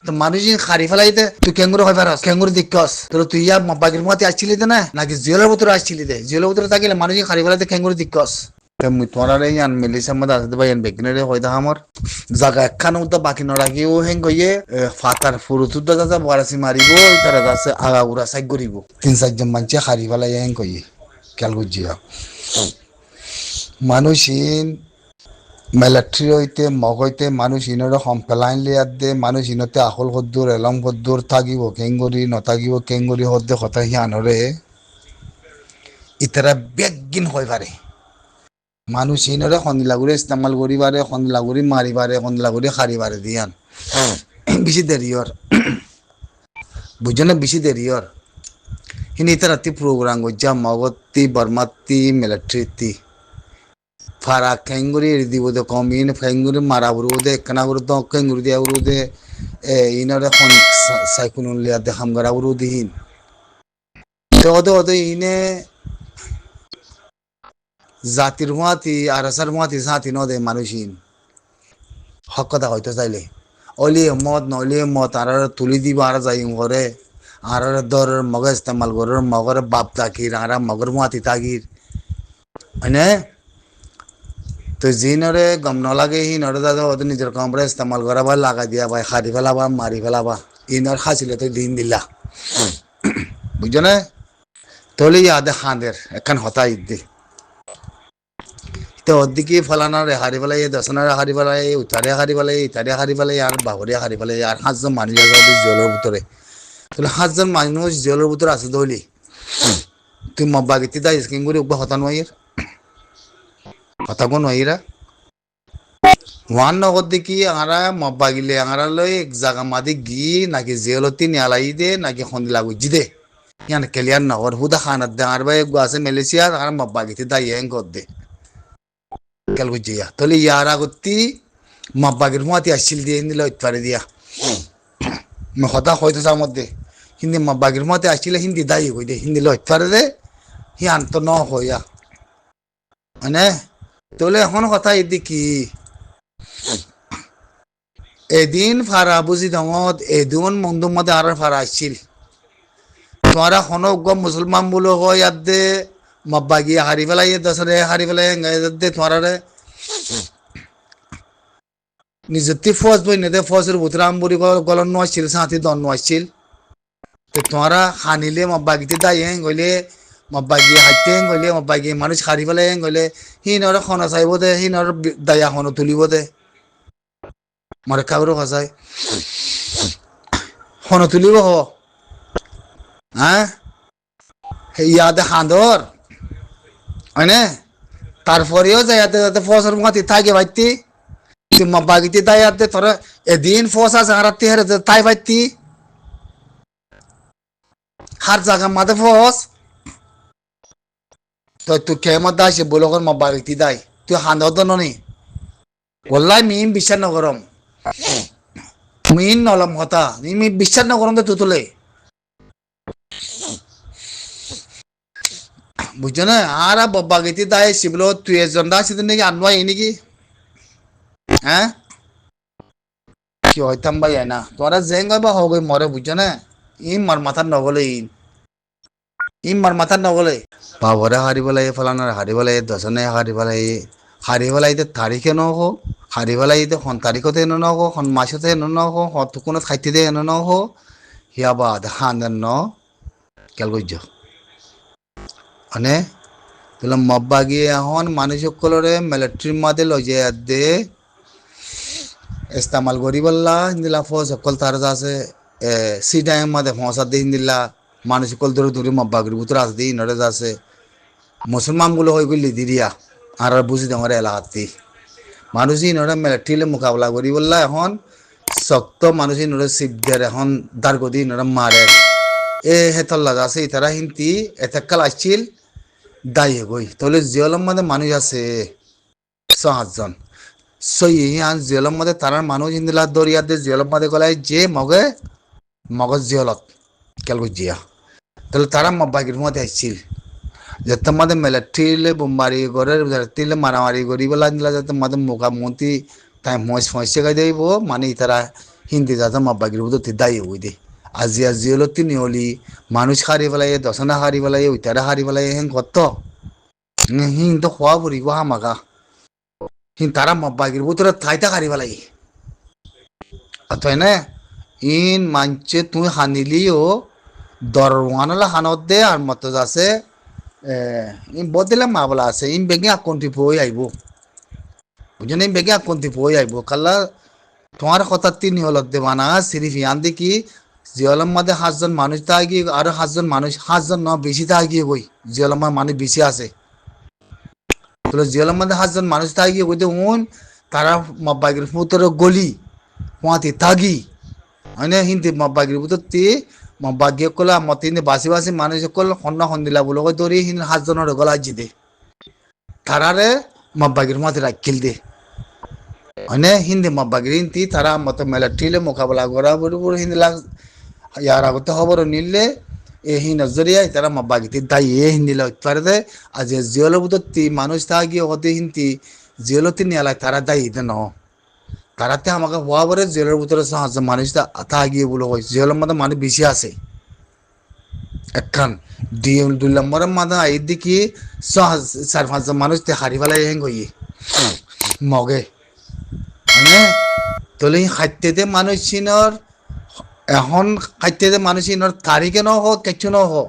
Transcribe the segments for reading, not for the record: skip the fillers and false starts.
তো মানুষ খারি ফেলাইতে তুই কেঙ্গুরু হয় পারস কেঙ্গুরু দিকস তোর তুই ইয়া বাগির মতে আসছিলি না নাকি জেলের ভিতরে আসছিলি দে জেলের ভিতরে থাকিলে মানুষ খারি ফেলাইতে কেঙ্গুরু দিকস মুই তোমার ইয়ান মিলিসার মধ্যে আসতে ভাই বেগিনারে হয়তো আমার জায়গা একখান তো বাকি নরাকিও হেং কইয়ে ফাতার ফুরুতুর দাদা বরাসি মারিব তারা যাচ্ছে আগাগুড়া সাইড করিব 3-4 জন মানুষ খারি ফেলাই হেং কইয়ে খেয়াল বুঝিয়া মানুষিন মিলিটারি হইতে মগ হইতে মানুষ ইনরে সম্পেলাইন লিয়ার দে মানুষ ইনতে আখল কদ্দুর এলম কদ্দুর থাকিব কেঙ্গুরি নথাকিব কেঙ্গুরি হদ্দে কথা হিয়ানরে ইতারা বেগিন হয়ে পারে মানুষ ইনরে সন্দিলাগুড়ি ইস্তেমাল করিবারে সন্দিলাগুড়ি মারিবারে সন্দিলাগুড়ি খারিবারে দিয়ান বেশি দেরিয়র বুঝছো বেশি দেরিয়র হিনি ইতারাতি প্রোগ্রাম গজ্জা মগতি বর্মাতি মিলিটারিতি ফারা কেঙ্গুরি দিব দে কমিন কেঙ্গুরি মারা বুড়ো দে কানা বুড়ো তো কেঙ্গুরি দিয়া বুড়ো দে ইনরে খন সাইকুন লিয়া দে হামগারা বুড়ো দিহিন তো ইনে জাতির মাতি আর আসার মাতি জাতি নদে মানুষিন হক কথা হয়তো চাইলে অলি মত নলি মত আর তুলি দিব আর যাই করে আর দর মগ ইস্তেমাল করে মগর বাপ তাকির আর মগর মাতি তাকির হয়নে তো জিনরে গম নলাগে হি নরে দাদা ওদের নিজের কমরে ইস্তেমাল করা বা লাগা দিয়া ভাই খারি ফেলাবা মারি ফেলাবা ইনর খাসিলে তো দিন দিলা বুঝছো না তোলে ইয়াদে খাঁদের এখান হতা ইদ্দি তো ওদিকে ফলানারে হারি ফেলাই দশনারে হারি ফেলাই উঠারে হারি ফেলাই ইটারে হারি ফেলাই আর বাহরে হারি ফেলাই আর 5 জন মানুষ আছে জলের ভিতরে তাহলে 5 জন মানুষ জলের ভিতরে আছে দলি তুই মব্বাগিতি দা স্কিং করে উবা হতা নয় হতা কোন নয়রা ওয়ান নগদ দেখি আঙারা মব্বাগিলে আঙারা লই এক জায়গা মাদি গি নাকি জেলতি নিয়ালাই দে নাকি খন্দিলা গুজি দে ইয়ান ক্লিয়ার নহর হুদা খানাত দে আর ভাই আছে মালয়েশিয়া আর মব্বাগিতি দা ইয়েং কর দে কেল বুঝিয়া তাহলে ইয়ার আগতি মব্বাগির মাতি আসছিল দিয়ে হিন্দি লইতে পারে দিয়া হতা হয়তো যার মধ্যে হিন্দি মব্বাগির মাতি আসছিলে হিন্দি দায়ী কই দে হিন্দি লইতে পারে দে হিয়ান তো ন হইয়া মানে তাহলে এখন কথা এদি কি এদিন ফারা বুঝি দমত এদিন মন্দুর মধ্যে আর ফারা আসছিল তোমরা হনক মুসলমান বলে হয় ইয়াদ দে মব্বাগি হারি ফেলাই দশরে হারি ফেলাই দে তোমার নিজতি ফৌজ বই নেদে ফৌজের বুতরাম বুড়ি গলন আসছিল সাথী দন আসছিল তো তোমরা খানিলে মব্বাগিতে দায় গইলে মব্বাগি হাইতে গইলে মব্বাগি মানুষ হারি ফেলাই গইলে হিনর খন চাইব দে হিনর দায়া খন তুলিব দে মরে কাবরো খসাই খন তুলিব হ হ্যাঁ ইয়াদে খান্দর হয়নে তারপরেও যাইতে যাতে ফসর মাতি থাকে ভাইতি তুই মব্বাগিতে দায়াতে তোরা এদিন ফস আছে হারাতে হেরে তাই ভাইতি হার জায়গা মাঝে ফস তো তুই কেমত দাইছে বলকর মব্বাগিতে দাই তুই হান্দর তো ননি বললাই মিম বিশ্বাস নগরম মিন নলম হতা মি বিশ্বাস নগরম তো তুলে বুঝছো না আর বব্বাগিতে দায় শিবলো তুই এজন দা সেদিন নাকি আনবাই নাকি হ্যাঁ কি হইতাম ভাই না তোরা জেঙ্গা বা হবে মরে বুঝছো না মার মাথার নগলে মার মাথার নগলে বাবরে হারি বলাই ফলানার হারি বলাই দশনে হারি বলাই তারিখে নহো হারি বলাই খন তারিখতে এনে নহো খন মাসতে এনে নহো হত কোনো খাইতে দে এনে নহো হিয়া বা হান ন কেল বুঝছো মানে তাহলে মব্বাগি এখন মানুষ সকলরে মিলিটারির মাঝে লই যায় দে ইস্তেমাল করি বললা হিন্দিলা ফৌজ সকল তার আছে সি টাইম মাঝে ফসা দিয়ে হিন্দিলা মানুষ সকল ধরে ধরে মব্বাগির ভিতরে আছে দিয়ে ইনরে আছে মুসলমান গুলো হয়ে গেলি দিরিয়া আর বুঝি তোমার এলাকাতে মানুষ ইনরে মিলিটারিলে মোকাবিলা করি বললা এখন শক্ত মানুষ ইনরে সিদ্ধার এখন দারগদি ইনরে মারে হেতল্লা আছে ইতারা হিন্দি এতেকাল আসছিল দায়ী গই তাহলে জিয়লম মধ্যে মানুষ আছে 6-7 জন সইয়ান জিয়লম মধ্যে তারার মানুষ হিন্দিলা দরিয়া দে জিয়লম মধ্যে গলায় যে মগজ জিয়লত কেল বুঝিয়া তাহলে তারা মব্বাগির মধ্যে আসছিল যে তোমাদের মিলিটারিলে বোমবারি করে মিলিটারিলে মারামারি করি বলা নিলা যাতে তোমাদের মোকামতি তাই মহিষ ফসে গাই দেব মানে তারা হিন্দি যাতে মাব্বাগির বুধ দায়ী হই দে আজি জিওলো তিনি হলি মানুষ হারি পেলাই দশনা হারি পেলাই উইতারা হারি পেলাই হেন কত হিং তো খোয়া পড়িব হামাকা হিং তারা মাব্বাগির বুতরে থাইতা হারি পেলাই তাই না ইন মানছে তুই হানিলিও দরওয়ানলা হানত দে আর মত আছে ইন বদলে মাবলা আছে ইন বেগে আকন্তি পই আইব বুঝছেন ইন বেগে আকন্তি পই আইব কাল্লা তোমার কথা তিনি হলত দে বানা সিরিফ ইয়ান দেখি জিয়লম মাঝে 5জন মানুষ থাকি আর 5জন মানুষ 5জন ন বেশি থাকি কই জিয়লম মানুষ বেশি আছে তো জিয়লম মাঝে 5জন মানুষ থাকি কইতে উন তারা মাব্বাগির পুতর গলি ওয়াতি থাকি মানে হিন্দি মাব্বাগির পুতর তি মাব্বাগিয়ে কলা মতিনে বাসি বাসি মানুষ কল হন্না হন্দিলা বলো কই দরি হিন 5জনের গলা জিদে তারারে মাব্বাগির মাঝে রাখিল দে মানে হিন্দি মাব্বাগির হিন্দি তারা মত মেলাটিলে মোকাবেলা করা বড় হিন্দি লাগ ইয়ার আগতে খবর নিলে এই নজরিয়ায় তারা মাব্বাগিতে দাই এ হিন্দি লাগতে দে আজ জিওলবুত তি মানুষ থাকি হতে হিন্দি জিওলতি নিয়ালা তারা দাই দে ন তারাতে আমাকে হওয়া পরে জেলের ভিতরে 5জন মানুষ থাকি বলে কই জেলের মধ্যে মানুষ বেশি আছে একখান 2 নম্বরের মাঝে আই দেখি 4-5জন মানুষ তে হারি ফেলাই হেং হই মগে মানে তোলে খাইতে মানুষ চিনর এখন খাইতে মানুষ চিনর তারিখে ন হোক কিছু ন হোক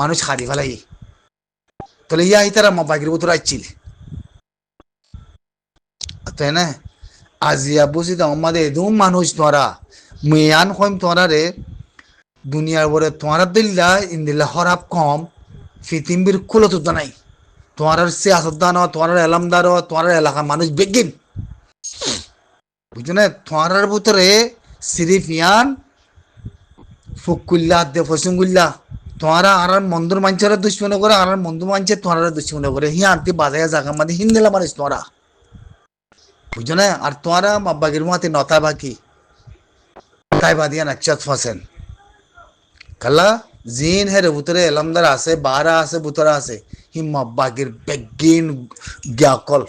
মানুষ হারি ফেলাই তোলে ইয়া তারা মাব্বাগির ভিতরে আইছিল তাই না আজিয়া বুঝি তো আমাদের এদম মানুষ তোরা মেয়ান কইম তোরা রে দুনিয়ার বরে তোরা দিল্লা ইন্দিল্লা হরাপ কম ফিতিম্বির কুলত নাই তোমার সিয়াসত দান তোমার এলামদার তোমার এলাকার মানুষ বেগিন বুঝছো না তোমার ভিতরে সিরিফ ইয়ান ফুকুল্লা দে ফসুঙ্গুল্লা তোমারা আর মন্দুর মাঞ্চের দুশ্মন করে আর মন্দুর মাঞ্চে তোমার দুশ্মন করে হি আনতে বাজায় জায়গা মানে হিন্দিলা মানুষ তোরা বুঝছো না আর তোরা মাব্বাগির মাতে নতা বাকি তাই বাদিয়া নাচাত ফাসেন কালা জিন হের ভিতরে এলামদার আছে বারা আছে বুতরা আছে হি মাব্বাগির বেগিন গ্যাকল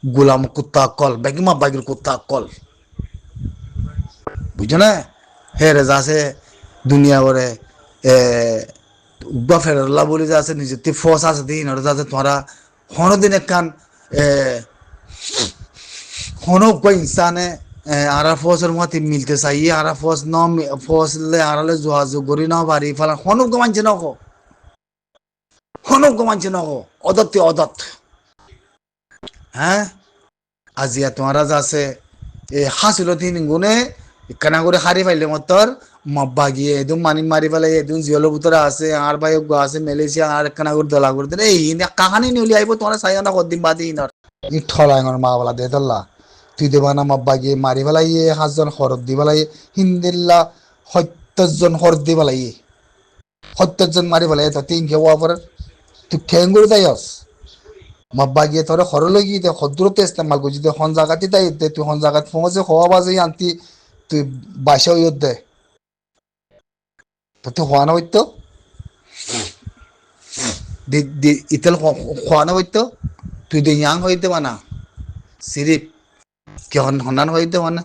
গুলাম কুত্তা কল বেগি মাব্বাগির কুত্তা কল বুঝছো না হের আছে দুনিয়া করে উব্বা ফেরল্লা বলে যে আছে নিজের ফস আছে দিন ওরা যাচ্ছে তোরা হনদিন একখান হনক কই ইনসানে আরা ফসের মতে মিলতে চাই আরা ফস ন ফসলে আরালে যোগাযোগ করি না পারি ফেলা হনক মানছে নক হনক মানছে নক অদত্তে অদত্ত হ্যাঁ আজিয়া তোমারা যাচ্ছে হাসিল তিন গুণে কানা করে হারি পাইলে মতর মব্বা গিয়ে এদম মানি মারি ফেলাই এদম জিয়ল ভিতরে আছে আর ভাই আছে মালয়েশিয়া আর কানা করে দলা করে দেন এই কাহানি নিউলি আইব তোমার সাইয়া না কদিন বাদে ইনার ই ঠলাঙ্গর মা বলা দে দল্লা তুই দেবা না মব্বা গিয়ে মারি ফেলাইয়ে 5জন হরদ দি ফেলাই হিন্দিল্লা 70জন হরদ দি ফেলাই 70জন মারি ফেলাই তো তিন কেউ পরে তুই ঠেঙ্গুর দায়স মব্বা গিয়ে তোর হর লগি দে হদ্রতে ইস্তেমাল করছি দে হন জায়গাতে তাই দে তুই হন জায়গাত পৌঁছে হওয়া বাজে আনতি তুই বাসা ইয়ত দে তো তুই হওয়া না হইতো ইতেল হওয়া না হইতো তুই দে ইয়াং হইতে মানা সিরিপ কে হনান হইতে মানে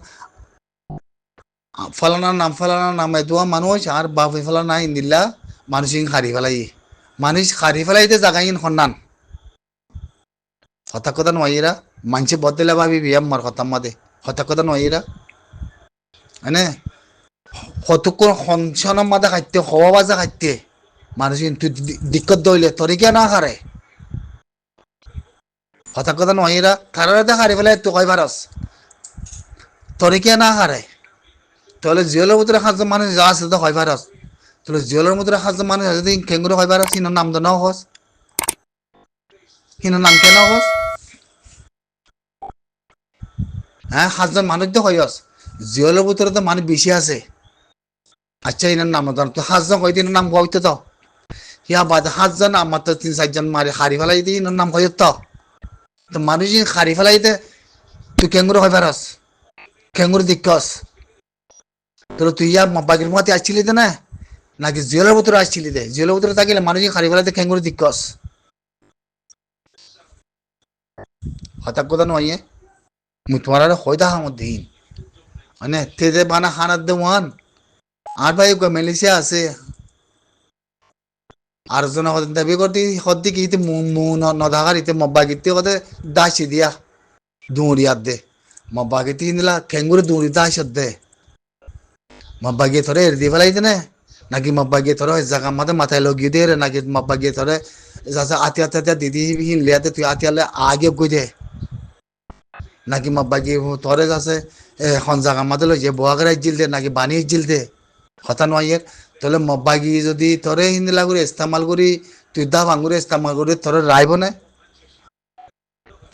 ফালানা নাম এদুয়া মানুষ আর বাপ ফেলানা ইন্দিল্লা মানুষ হারি ফেলাই মানুষ হারি ফেলাইতে জাগাইন হন্নান হতা কথা নয়রা মানসি বদলে ভাবি বিয়াম মার কথা মাদে হতা কথা নয়রা মানে হতকর হনসনের মাদে খাইতে হওয়া বাজা খাইতে মানুষ কিন্তু দিক্কত দইলে তরিকা না হারে হতা কথা নয়রা কারণে হারি ফেলাই তো কয় ভারস তরিকা না হারে তাহলে জিয়লের ভিতরে 5জন মানুষ যা আছে তো হয় ভারস তাহলে জিয়লের ভিতরে 5জন মানুষ যদি কেঙ্গুরে হয় ভারস হিনোর নাম তো নাও হস হিনোর নাম কেন হস হ্যাঁ 5জন মানুষ তো হইস জিয়লের ভিতরে তো মানুষ বেশি আছে আচ্ছা ইনার নাম জানো তো 5জন হইতে ইনার নাম হইতো তো ইয়া বাদ 5জন আমার তো 3-4জন মারি হারি ফেলাই দিয়ে ইনার নাম হইত তো মানুষ হারি ফেলাইতে তুই কেঙ্গুরে হয় ভারস কেঙ্গুরে দিকস তোর তুই ইয়া বাগির মাতে আসছিলি তো না নাকি জিয়লের ভিতরে আসছিলি দে জিয়লের ভিতরে থাকিলে মানুষ হারি ফেলাইতে কেঙ্গুরে দিকস হঠাৎ কথা নয় মুই তোমার হয়তো আমার দিন মানে তেজে বানা খানার দেওয়ান আর ভাই মেলেছিয়া আছে আর জন হতেন দাবি করতে হদ্দি কি নদাগার ইতে মব্বা গিতে হতে দাসি দিয়া দুরিয়াত দে মব্বা গিতে ইন্দলা খেঙ্গুরে দুরি দাস দে মব্বা গিয়ে থরে এর দি ফেলাইতে নে নাকি মব্বা গিয়ে থরে জায়গা মাতে মাথায় লগিয়ে দে নাকি মব্বা গিয়ে থরে যাতে আতিয়া আতিয়া দিদি হিন লিয়াতে তুই আতিয়ালে আগে গই দে নাকি মব্বা গিয়ে থরে যাচ্ছে এখন জায়গা মাতে লই যে বোয়াগের জিল দে নাকি বানি জিল দে কথা নয় তাহলে মব্বাগি যদি তোরে হিন্দিলা করে ইস্তেমাল করি তুই দা ভাঙ্গুরে ইস্তেমাল করি তোরে রাইব না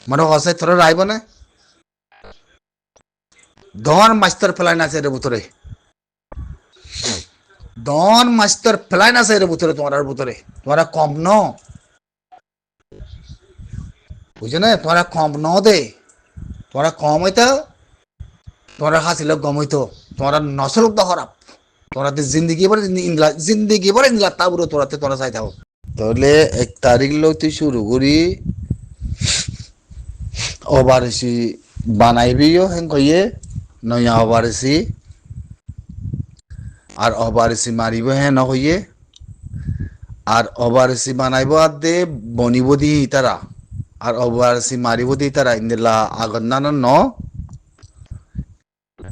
মানে হসাই তোরে রাইব না দন মাস্টার ফেলাই না রে ভিতরে দন মাস্টার ফেলাই না রে ভিতরে তোমার ভিতরে তোমরা কম ন বুঝছো না তোমরা কম ন দে তোমরা কম হইতো তোমরা হাসিল গম হইতো তোমরা নসল তো খারাপ তোরাতে জিন্দিগি বলে ইংলা তাবুরো তোরাতে তোরা চাই থাকো তাহলে 1 তারিখ লোক তুই শুরু করি ওভারসি বানাইবিও হেন কইয়ে নয়া ওভারসি আর ওভারসি মারিব হেন হইয়ে আর ওভারসি বানাইব আর দে বনিব দি তারা আর ওভারসি মারিব দি তারা ইন্দিলা আগন্নান ন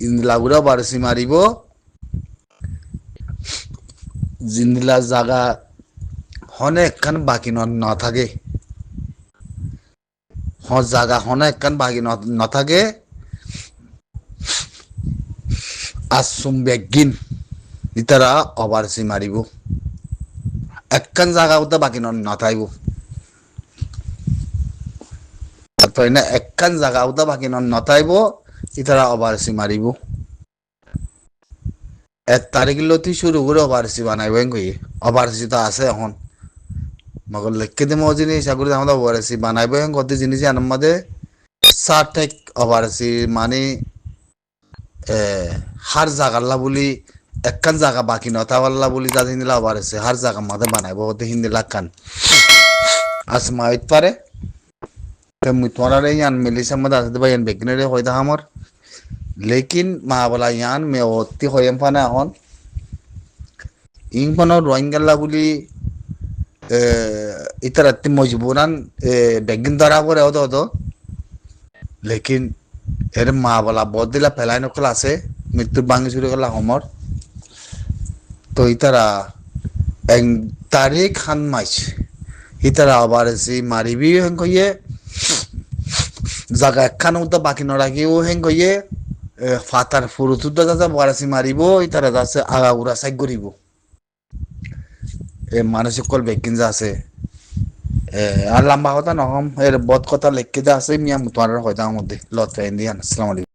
ইন্দিলা গুড়া ওভারসি মারিব জিন্দিলা জায়গা হনে একখান বাকি না থাকে জায়গা হনে একখান বাকি না থাকে আসুম বেগিন ইতারা ওভারসি মারিব একখান জায়গা তো বাকি না থাকব তাই না একখান জায়গা তো বাকি না থাকব ইতারা ওভারসি মারিব 1 তারিখ লতি শুরু করে ওভারসি বানাইব কই ওভারসি তো আছে এখন মগর লিখে দে মজিনি সাগুরে আমাদের ওভারসি বানাইব কত জিনিস আমাদের 60 ওভারসি মানে হার জায়গাল্লা বলি একখান জায়গা বাকি নথাওয়াল্লা বলি যা হিন্দিলা ওভারসি হার জায়গা মাঝে বানাইব ওতে হিন্দিলা খান আসমা হইতে পারে মুই তোরা ইয়ান মিলিসার মধ্যে আসতে ভাই ইয়ান বেগিনারে হয়তো আমার लेकिन महाबला यान में होती हो एम्फाना हन इंफानो रोहिंग्याला बुली इतर अति मजबूरन बेगिन दरा करे होतो लेकिन एरे महाबला बदला फैलाय नकला से मृत्यु बांगी शुरू करला हमर तो इतरा 1 तारीख खान माइच इतरा अबारसी मारिबी हें कइए জায়গা একখান তো বাকি ন রাখিও হেং কইয়ে ফাতার ফুরুতুদ যাচ্ছে ওয়ারাসি মারিব ইতারা যাচ্ছে আগাগুড়া সাইড করিব মানসিক কল বেকিন যাচ্ছে আর লম্বা কথা নহম এর বদ কথা লেখকে যা আছে মিয়া মুতোয়ার হয়তো মধ্যে লত ইন্ডিয়ান আসসালামু আলাইকুম